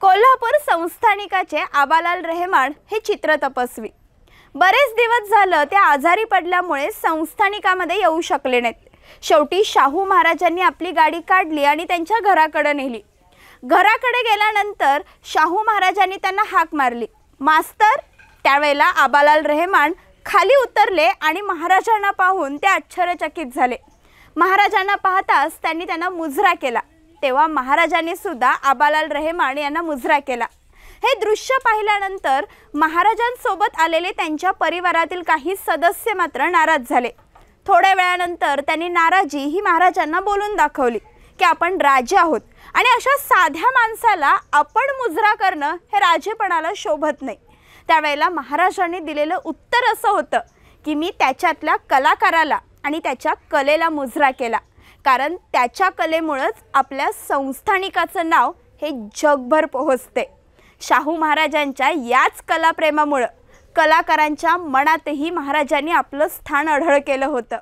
कोल्हापूर संस्थानिकाचे आबालाल रेहमान हे चित्र तपस्वी बरेच दिवस झालं ते आजारी पडल्यामुळे संस्थानिकामध्ये येऊ शकले नाहीत। शेवटी शाहू महाराजांनी आपली गाडी काढली आणि त्यांच्या घराकडे नेली। घराकडे गेल्यानंतर शाहू महाराजांनी त्यांना हाक मारली, मास्तर। त्यावेळेला आबालाल रेहमान खाली उतरले आणि महाराजांना पाहून ते आश्चर्यचकित झाले। महाराजांना पाहताच त्यांनी त्यांना मुजरा केला। तेव्हा महाराजांनी सुद्धा आबालाल रेहमान यांना मुजरा केला। हे दृश्य पाहिल्यानंतर महाराजांसोबत आलेले त्यांच्या परिवारातील काही सदस्य मात्र नाराज झाले। थोड्या वेळानंतर त्यांनी नाराजी ही महाराजांना बोलून दाखवली की आपण राजे आहोत आणि अशा साध्या माणसाला आपण मुजरा करणं हे राजेपणाला शोभत नाही। त्यावेळेला महाराजांनी दिलेलं उत्तर असं होतं की मी त्याच्यातल्या कलाकाराला आणि त्याच्या कलेला मुजरा केला, कारण त्याच्या कलेमुळेच आपल्या संस्थानिकाचं नाव हे जगभर पोहोचते। शाहू महाराजांच्या याच कलाप्रेमामुळे कलाकारांच्या मनातही महाराजांनी आपलं स्थान अढळ केलं होतं।